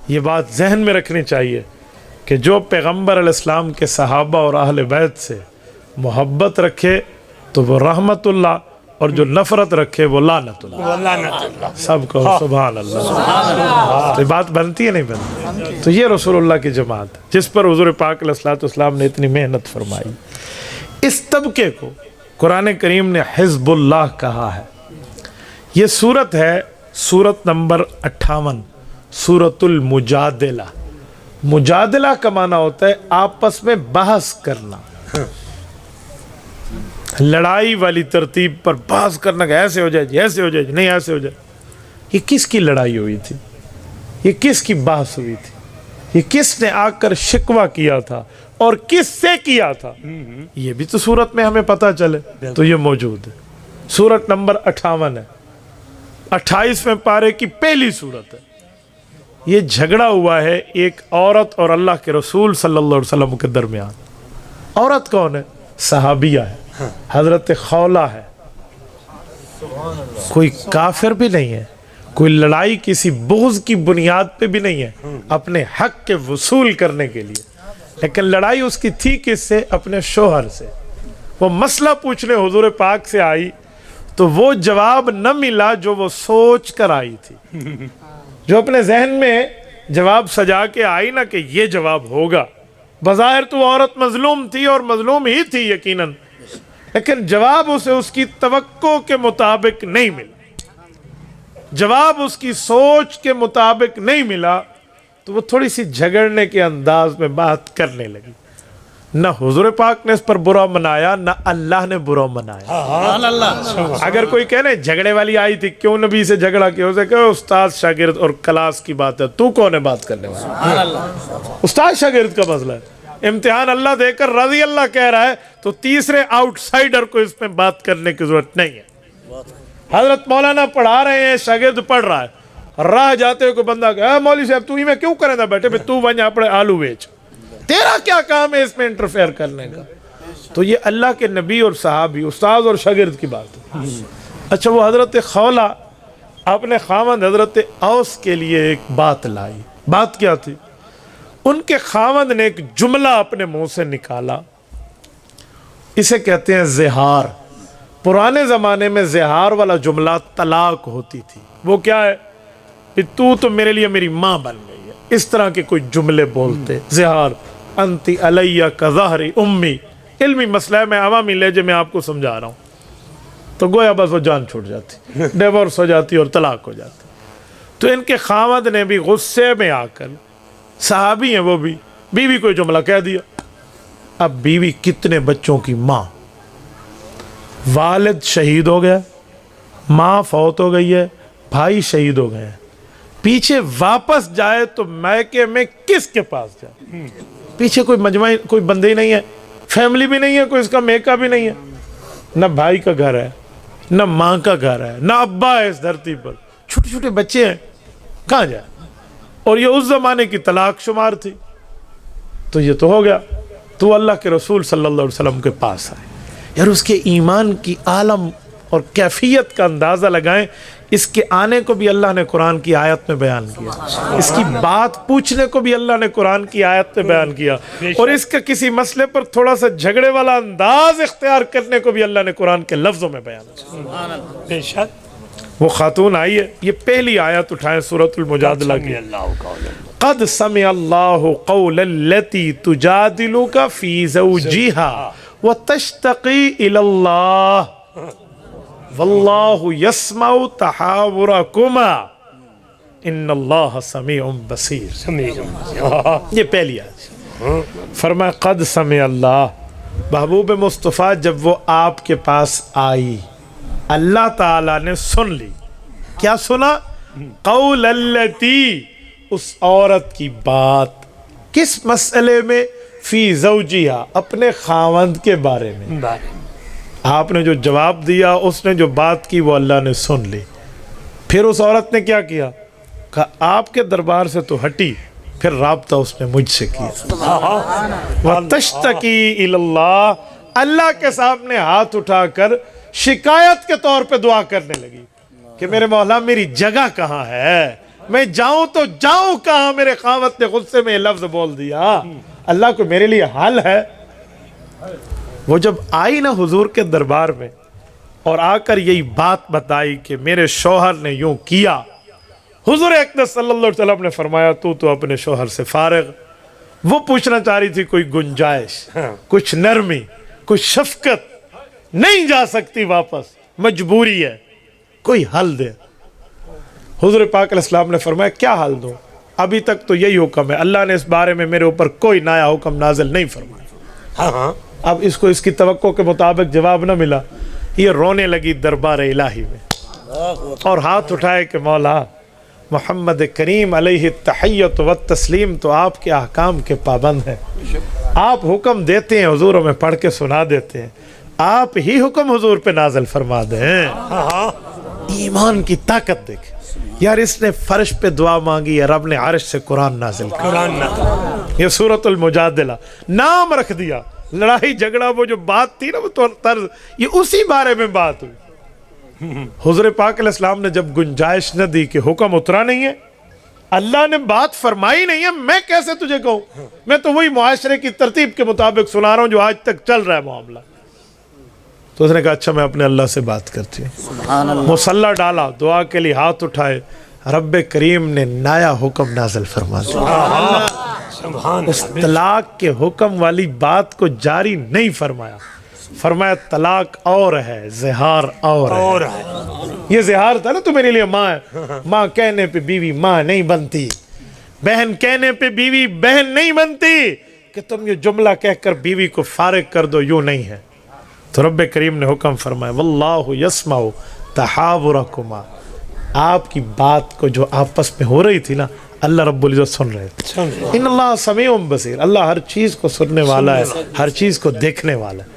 یہ بات ذہن میں رکھنی چاہیے کہ جو پیغمبر علیہ السلام کے صحابہ اور اہل بیت سے محبت رکھے تو وہ رحمت اللہ، اور جو نفرت رکھے وہ لعنت اللہ۔ سب کہو سبحان اللہ۔ تو یہ بات بنتی ہے نہیں بنتی؟ تو یہ رسول اللہ کی جماعت ہے جس پر حضور پاک علیہ السلام نے اتنی محنت فرمائی۔ اس طبقے کو قرآن کریم نے حزب اللہ کہا ہے۔ یہ سورت ہے سورت نمبر 58، سورت المجادلہ۔ مجادلہ کا معنی ہوتا ہے آپس میں بحث کرنا، لڑائی والی ترتیب پر بحث کرنا کہ ایسے ہو جائے جی، ایسے ہو جائے جی، نہیں ایسے ہو جائے۔ یہ کس کی لڑائی ہوئی تھی؟ یہ کس کی بحث ہوئی تھی؟ یہ کس نے آ کر شکوہ کیا تھا اور کس سے کیا تھا؟ یہ بھی تو سورت میں ہمیں پتہ چلے تو یہ موجود ہے۔ سورت نمبر 58 ہے، 28ویں پارے کی پہلی سورت ہے۔ یہ جھگڑا ہوا ہے ایک عورت اور اللہ کے رسول صلی اللہ علیہ وسلم کے درمیان۔ عورت کون ہے؟ صحابیہ ہے، حضرت خولہ ہے۔ کوئی کافر بھی نہیں ہے، کوئی لڑائی کسی بغض کی بنیاد پہ بھی نہیں ہے، اپنے حق کے وصول کرنے کے لیے۔ لیکن لڑائی اس کی تھی کس سے؟ اپنے شوہر سے۔ وہ مسئلہ پوچھنے حضور پاک سے آئی تو وہ جواب نہ ملا جو وہ سوچ کر آئی تھی، جو اپنے ذہن میں جواب سجا کے آئی نا کہ یہ جواب ہوگا۔ بظاہر تو عورت مظلوم تھی اور مظلوم ہی تھی یقیناً، لیکن جواب اسے اس کی توقع کے مطابق نہیں ملا، جواب اس کی سوچ کے مطابق نہیں ملا، تو وہ تھوڑی سی جھگڑنے کے انداز میں بات کرنے لگی۔ نہ حضور پاک نے اس پر برا منایا، نہ اللہ نے برا منایا۔ اگر کوئی کہنے جھگڑے والی آئی تھی، کیوں نبی سے جھگڑا کیا؟ اسے کہو استاد شاگرد اور کلاس کی بات ہے، تو کون ہے بات کرنے والا؟ استاد شاگرد کا مسئلہ ہے، امتحان اللہ دے کر رضی اللہ کہہ رہا ہے تو تیسرے آؤٹ سائڈر کو اس میں بات کرنے کی ضرورت نہیں ہے۔ حضرت مولانا پڑھا رہے ہیں، شاگرد پڑھ رہا ہے، راہ جاتے ہوئے کوئی بندہ کہا مولوی صاحب تو ہی میں کیوں کریں دا بیٹھے بھی تو ونجا اپنے آلو بیچ، تیرا کیا کام ہے اس میں انٹرفیئر کرنے کا؟ تو یہ اللہ کے نبی اور صحابی، استاد اور شاگرد کی بات ہے۔ اچھا، وہ حضرت خولہ اپنے خاوند حضرت اوس کے لیے ایک بات لائی۔ بات کیا تھی؟ ان کے خاوند نے ایک جملہ اپنے منہ سے نکالا، اسے کہتے ہیں زہار۔ پرانے زمانے میں زہار والا جملہ طلاق ہوتی تھی۔ وہ کیا ہے کہ تو میرے لیے میری ماں بن گئی ہے، اس طرح کے کوئی جملے بولتے، زہار، انتی علیہ کظہر امی۔ علمی مسئلہ ہے، میں عوامی لہجے میں آپ کو سمجھا رہا ہوں، تو گویا بس وہ جان چھوٹ جاتی، ڈیورس ہو جاتی اور طلاق ہو جاتی۔ تو ان کے خاوند نے بھی غصے میں آ کر، صحابی ہیں وہ بھی، بیوی کوئی جملہ کہہ دیا۔ اب بیوی کتنے بچوں کی ماں، والد شہید ہو گیا، ماں فوت ہو گئی ہے، بھائی شہید ہو گئے ہیں، پیچھے واپس جائے تو میکے میں کس کے پاس جائے؟ پیچھے کوئی مجمع، کوئی بندے ہی نہیں ہے، فیملی بھی نہیں ہے، کوئی اس کا میکا بھی نہیں ہے، نہ بھائی کا گھر ہے، نہ ماں کا گھر ہے، نہ ابا ہے اس دھرتی پر، چھوٹے چھوٹے بچے ہیں، کہاں جائے؟ اور یہ اس زمانے کی طلاق شمار تھی۔ تو یہ تو ہو گیا، تو اللہ کے رسول صلی اللہ علیہ وسلم کے پاس آئے۔ یار اس کے ایمان کی عالم اور کیفیت کا اندازہ لگائیں، اس کے آنے کو بھی اللہ نے قرآن کی آیت میں بیان کیا، اس کی بات پوچھنے کو بھی اللہ نے قرآن کی آیت میں بیان کیا، اور اس کا کسی مسئلے پر تھوڑا سا جھگڑے والا انداز اختیار کرنے کو بھی اللہ نے قرآن کے لفظوں میں بیان کیا۔ بے شک وہ خاتون آئی ہے، یہ پہلی آیت اٹھائیں سورۃ المجادلہ کی۔ قد سمع اللہ قول التی تجادلک فی زوجہا وتشتقی الی اللہ واللہ یسمع تحاورکما ان اللہ سمیع بصیر۔ یہ پہلی آیت، فرمایا قد سمع اللہ، محبوب مصطفیٰ جب وہ آپ کے پاس آئی، اللہ تعالیٰ نے سن لی۔ کیا سنا؟ قول التی، اس عورت کی بات، کس مسئلے میں؟ فی زوجہا، اپنے خاوند کے بارے میں۔ آپ نے جو جواب دیا، اس نے جو بات کی، وہ اللہ نے سن لی۔ پھر اس عورت نے کیا کیا؟ کہا آپ کے دربار سے تو ہٹی، پھر رابطہ اس نے مجھ سے کیا۔ وَتَشْتَكِي إِلَى اللَّهِ، اللہ کے سامنے ہاتھ اٹھا کر شکایت کے طور پہ دعا کرنے لگی کہ میرے مولا میری جگہ کہاں ہے، میں جاؤں تو جاؤں کہاں، میرے خاوند نے غصے میں یہ لفظ بول دیا، اللہ کو میرے لیے حال ہے۔ وہ جب آئی نا حضور کے دربار میں اور آ کر یہی بات بتائی کہ میرے شوہر نے یوں کیا، حضور اقدس صلی اللہ علیہ وسلم نے فرمایا تو اپنے شوہر سے فارغ۔ وہ پوچھنا چاہ رہی تھی کوئی گنجائش، کچھ نرمی، کچھ شفقت، نہیں جا سکتی واپس، مجبوری ہے، کوئی حل دے۔ حضور پاک علیہ السلام نے فرمایا کیا حل دوں، ابھی تک تو یہی حکم ہے، اللہ نے اس بارے میں میرے اوپر کوئی نیا حکم نازل نہیں فرمایا۔ اب اس کو اس کی توقع کے مطابق جواب نہ ملا، یہ رونے لگی دربار الہی میں اور ہاتھ اٹھائے کہ مولا محمد کریم علیہ التحیت والتسلیم تو آپ کے احکام کے پابند ہیں، آپ حکم دیتے ہیں، حضور ہمیں پڑھ کے سنا دیتے ہیں، آپ ہی حکم حضور پہ نازل فرما دیں۔ ایمان کی طاقت دیکھ یار، اس نے فرش پہ دعا مانگی ہے، رب نے عرش سے قرآن نازل کیا۔ یہ سورۃ المجادلہ نام رکھ دیا، لڑائی جھگڑا وہ جو بات تھی نا وہ طرز، یہ اسی بارے میں بات ہوئی۔ حضور پاک علیہ السلام نے جب گنجائش نہ دی کہ حکم اترا نہیں ہے، اللہ نے بات فرمائی نہیں ہے، میں کیسے تجھے کہوں، میں تو وہی معاشرے کی ترتیب کے مطابق سنا رہا ہوں جو آج تک چل رہا ہے معاملہ۔ تو اس نے کہا اچھا میں اپنے اللہ سے بات کرتی ہوں۔ مصلی ڈالا، دعا کے لیے ہاتھ اٹھائے، رب کریم نے نیا حکم نازل فرما دیا۔ اس طلاق کے حکم والی بات کو جاری نہیں فرمایا، فرمایا طلاق اور ہے، زہار اور ہے۔ یہ زہار تھا نا تو میرے لیے ماں ہے، ماں کہنے پہ بیوی ماں نہیں بنتی، بہن کہنے پہ بیوی بہن نہیں بنتی، کہ تم یہ جملہ کہہ کر بیوی کو فارغ کر دو، یوں نہیں ہے۔ تو رب کریم نے حکم فرمایا واللہ یسمع تحاورکما، آپ کی بات کو جو آپس میں ہو رہی تھی نا اللہ رب العزت سن رہے تھے۔ ان اللہ سمیع بصیر، اللہ ہر چیز کو سننے والا ہے، ہر چیز کو دیکھنے والا ہے۔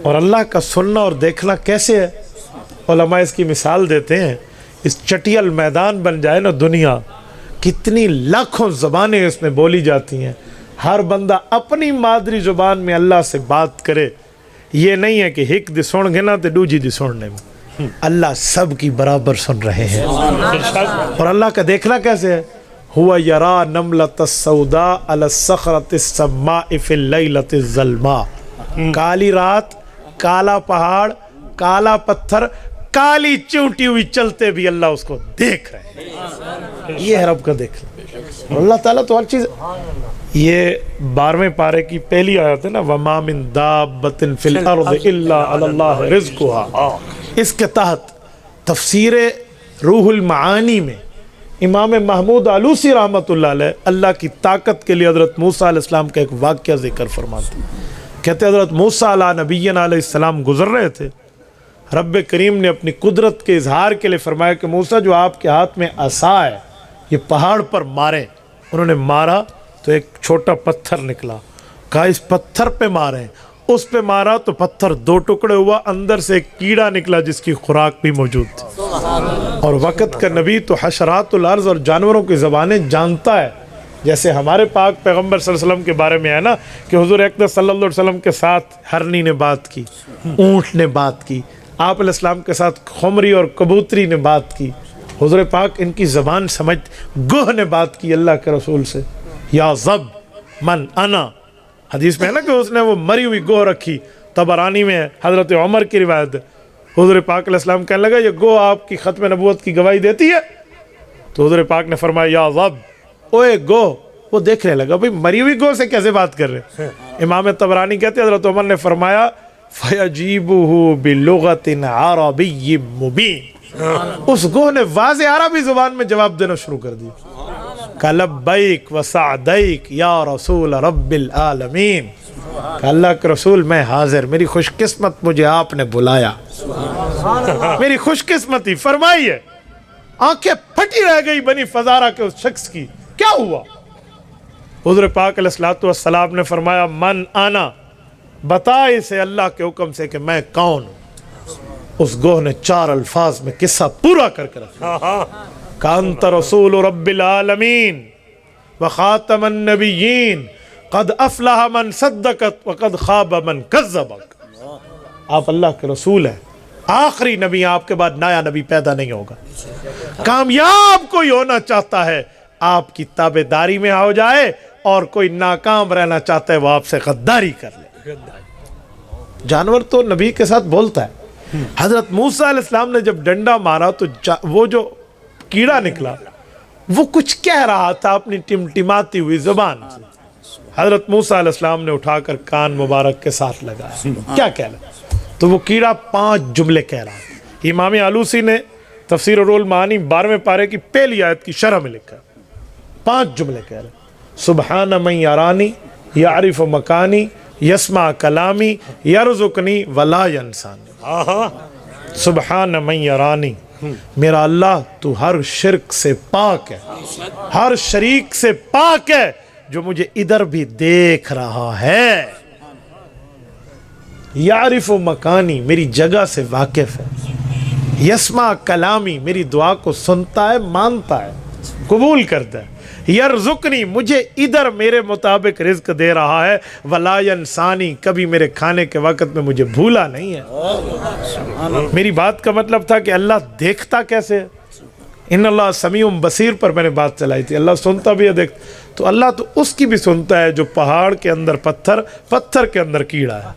اور اللہ کا سننا اور دیکھنا کیسے ہے، علماء اس کی مثال دیتے ہیں، اس چٹیل میدان بن جائے نا دنیا، کتنی لاکھوں زبانیں اس میں بولی جاتی ہیں، ہر بندہ اپنی مادری زبان میں اللہ سے بات کرے، یہ نہیں ہے کہ ہک دی سن گے نا تے دوجی دی سننے میں، اللہ سب کی برابر سن رہے ہیں۔ اور اللہ کا دیکھنا کیسے ہے، ہوا یرا نملۃ السوداء علی الصخرۃ السماء فی اللیلۃ الظلماء، کالی رات، کالا پہاڑ، کالا پتھر، کالی چونٹی ہوئی چلتے بھی اللہ اس کو دیکھ رہے ہیں۔ یہ ہے رب کا دیکھنا، اور اللہ تعالیٰ تو ہر چیز۔ یہ 12ویں پارے کی پہلی آیت ہے نا، وَمَا مِن دَابَّةٍ فِي الْأَرْضِ إِلَّا عَلَى اللَّهِ رِزْقُهَا، اس کے تحت تفسیر روح المعانی میں امام محمود آلوسی رحمۃ اللہ علیہ اللہ کی طاقت کے لیے حضرت موسیٰ علیہ السلام کا ایک واقعہ ذکر فرماتے ہیں۔ کہتے حضرت موسیٰ علیہ نبینا علیہ السلام گزر رہے تھے، رب کریم نے اپنی قدرت کے اظہار کے لیے فرمایا کہ موسیٰ جو آپ کے ہاتھ میں عصا ہے یہ پہاڑ پر ماریں۔ انہوں نے مارا تو ایک چھوٹا پتھر نکلا، کہا اس پتھر پہ ماریں، اس پہ مارا تو پتھر 2 ٹکڑے ہوا، اندر سے ایک کیڑا نکلا جس کی خوراک بھی موجود تھی۔ اور وقت کا نبی تو حشرات الارض اور جانوروں کی زبانیں جانتا ہے، جیسے ہمارے پاک پیغمبر صلی اللہ علیہ وسلم کے بارے میں ہے نا کہ حضور اقدس صلی اللہ علیہ وسلم کے ساتھ ہرنی نے بات کی، اونٹ نے بات کی، آپ علیہ السلام کے ساتھ خمری اور کبوتری نے بات کی، حضور پاک ان کی زبان سمجھ، گوہ نے بات کی اللہ کے رسول سے، یا ضب من انا، حدیث میں ہے نا کہ اس نے وہ مری ہوئی گوہ رکھی، طبرانی میں ہے، حضرت عمر کی روایت ہے، حضور پاک علیہ السلام کہنے لگا یہ گوہ آپ کی ختم نبوت کی گواہی دیتی ہے؟ تو حضور پاک نے فرمایا یا ضب، اوے گوہ، وہ دیکھنے لگا بھئی مری ہوئی گوہ سے کیسے بات کر رہے ہیں؟ امام طبرانی کہتے ہیں حضرت عمر نے فرمایا فَيَجِيبُهُ بِلُغَةٍ عَرَبِيٍّ مُبِينٍ، اس گوہ نے واضح عربی زبان میں جواب دینا شروع کر دیا، کہ لبیک وسعدیک یا رسول رب العالمین، کہ اللہ کے رسول میں حاضر، میری خوش قسمت مجھے آپ نے بلایا، میری خوش قسمتی فرمائیے۔ آنکھیں پھٹی رہ گئی بنی فزارہ کے اس شخص کی، کیا ہوا؟ حضور پاک علیہ السلام نے فرمایا من آنا، بتا اسے اللہ کے حکم سے کہ میں کون ہوں۔ اس گوہ نے 4 الفاظ میں قصہ پورا کر کے رکھا، کہ انت رسول رب العالمین وخاتم النبیین قد افلح من صدقت وقد خاب من کذبک، آپ اللہ کے رسول ہیں، آخری نبی آپ کے بعد نیا نبی پیدا نہیں ہوگا. کامیاب کوئی ہونا چاہتا ہے آپ کی تابعداری میں ہو جائے، اور کوئی ناکام رہنا چاہتا ہے وہ آپ سے غداری کر لے. جانور تو نبی کے ساتھ بولتا ہے. حضرت موسیٰ علیہ السلام نے جب ڈنڈا مارا تو وہ جو کیڑا نکلا وہ کچھ کہہ رہا تھا اپنی ٹمٹماتی ہوئی زبان سے. حضرت موسیٰ علیہ السلام نے اٹھا کر کان مبارک کے ساتھ لگایا. کیا کہہ رہا؟ تو وہ کیڑا 5 جملے کہہ رہا. امام آلوسی نے تفسیر رول معانی 12ویں پارے کی پہلی آیت کی شرح میں لکھا 5 جملے کہہ رہے. سبحان من یرانی یعرف مکانی یسمع کلامی یرزقنی ولا ینسانی. سبحان من یرانی، میرا اللہ تو ہر شرک سے پاک ہے، ہر شریک سے پاک ہے، جو مجھے ادھر بھی دیکھ رہا ہے. یعرف مکانی، میری جگہ سے واقف ہے. یسمع کلامی، میری دعا کو سنتا ہے، مانتا ہے، قبول کرتا ہے. یرزقنی، مجھے ادھر میرے مطابق رزق دے رہا ہے. ولا ینسانی، کبھی میرے کھانے کے وقت میں مجھے بھولا نہیں ہے. میری بات کا مطلب تھا کہ اللہ دیکھتا کیسے ہے. ان اللہ سمیع بصیر پر میں نے بات چلائی تھی. اللہ سنتا بھی ہے، دیکھتا. تو اللہ تو اس کی بھی سنتا ہے جو پہاڑ کے اندر پتھر، پتھر کے اندر کیڑا ہے.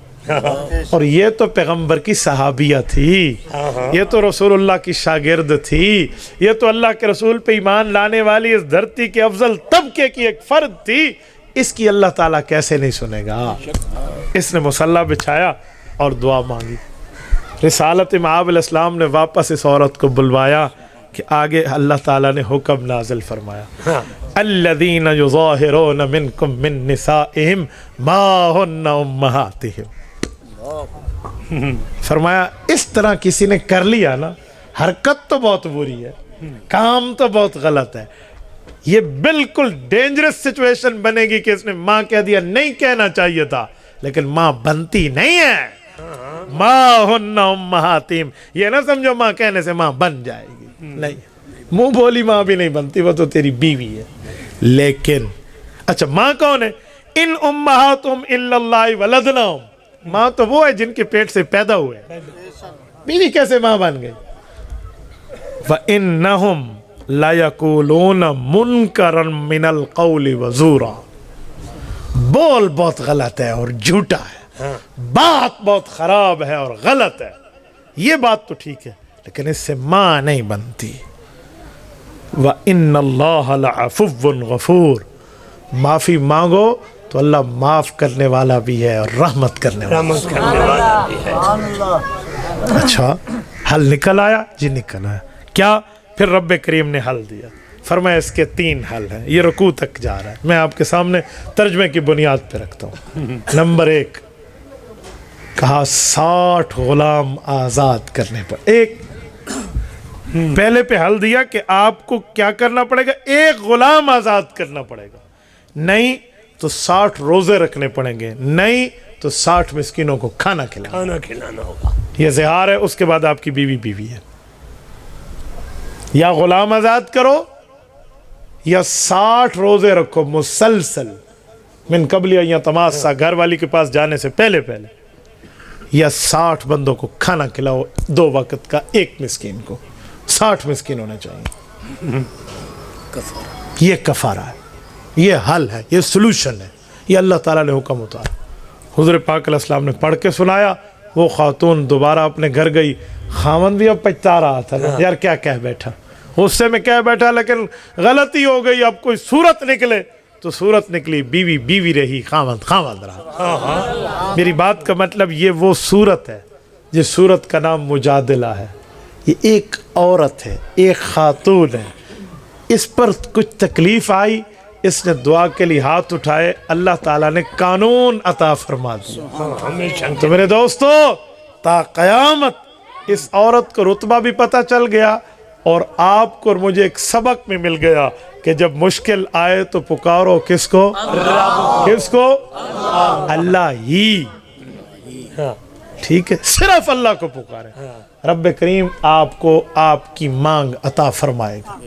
اور یہ تو پیغمبر کی صحابیہ تھی، یہ تو رسول اللہ کی شاگرد تھی، یہ تو اللہ کے رسول پہ ایمان لانے والی اس دھرتی کے افضل طبقے کی ایک فرد تھی. اس کی اللہ تعالیٰ کیسے نہیں سنے گا؟ اس نے مصلی بچھایا اور دعا مانگی. رسالت مآب علیہ السلام نے واپس اس عورت کو بلوایا کہ آگے اللہ تعالیٰ نے حکم نازل فرمایا الذین یظاہرون منکم من نسائہم ما ہن امہاتہم. فرمایا اس طرح کسی نے کر لیا نا، حرکت تو بہت بری ہے، کام تو بہت غلط ہے، یہ بالکل ڈینجرس سچویشن بنے گی کہ اس نے ماں کہہ دیا. نہیں کہنا چاہیے تھا لیکن ماں بنتی نہیں ہے. ماں ہن امہاتہم، یہ نہ سمجھو ماں کہنے سے ماں بن جائے گی، نہیں، منہ بولی ماں بھی نہیں بنتی، وہ تو تیری بیوی ہے. لیکن اچھا ماں کون ہے؟ ان امہاتہم الا اللہ ولدناہم، ماں تو وہ ہے جن کے پیٹ سے پیدا ہوئے. بیوی کیسے ماں بن گئی؟ وَإِنَّهُمْ لَيَقُولُونَ مُنْكَرًا مِنَ الْقَوْلِ وَزُورًا. بول بہت غلط ہے اور جھوٹا ہے، بات بہت خراب ہے اور غلط ہے. یہ بات تو ٹھیک ہے لیکن اس سے ماں نہیں بنتی. وَإِنَّ اللَّهَ لَعَفُوٌّ غَفُورٌ، معافی مانگو تو اللہ معاف کرنے والا بھی ہے اور رحمت کرنے والا بھی ہے. اچھا حل نکل آیا؟ جی نکل آیا. کیا؟ پھر رب کریم نے حل دیا. فرمایا اس کے 3 حل ہیں. یہ رکوع تک جا رہا ہے، میں آپ کے سامنے ترجمے کی بنیاد پہ رکھتا ہوں. نمبر 1 کہا 60 غلام آزاد کرنے پر. ایک پہلے پہ حل دیا کہ آپ کو کیا کرنا پڑے گا؟ 1 غلام آزاد کرنا پڑے گا. نہیں تو 60 روزے رکھنے پڑیں گے، نہیں تو 60 مسکینوں کو کھانا کھلانا ہوگا. یہ زہار ہے. اس کے بعد آپ کی بیوی بیوی ہے. یا غلام آزاد کرو یا 60 روزے رکھو مسلسل، من قبل یا تماسا، گھر والی کے پاس جانے سے پہلے پہلے، یا 60 بندوں کو کھانا کھلاؤ 2 وقت کا، 1 مسکین کو. 60 مسکین ہونے چاہیے. یہ کفارہ ہے، یہ حل ہے، یہ سلوشن ہے. یہ اللہ تعالیٰ نے حکم اتارا. حضور پاک علیہ السلام نے پڑھ کے سنایا. وہ خاتون دوبارہ اپنے گھر گئی. خاوند بھی اب پچھتا رہا تھا نا، یار کیا کہہ بیٹھا، غصے میں کہہ بیٹھا، لیکن غلطی ہو گئی. اب کوئی صورت نکلے تو صورت نکلی، بیوی بیوی رہی، خاوند خاوند رہا. میری بات کا مطلب یہ وہ صورت ہے جس صورت کا نام مجادلہ ہے. یہ ایک عورت ہے، ایک خاتون ہے، اس پر کچھ تکلیف آئی، اس نے دعا کے لیے ہاتھ اٹھائے، اللہ تعالیٰ نے قانون عطا فرما دیا. تو میرے دوستو تا قیامت اس عورت کو رتبہ بھی پتہ چل گیا، اور آپ کو اور مجھے ایک سبق میں مل گیا کہ جب مشکل آئے تو پکارو کس کو؟ کس کو؟ اللہ ہی. ٹھیک ہے، صرف اللہ کو پکارے. رب کریم آپ کو آپ کی مانگ عطا فرمائے گا.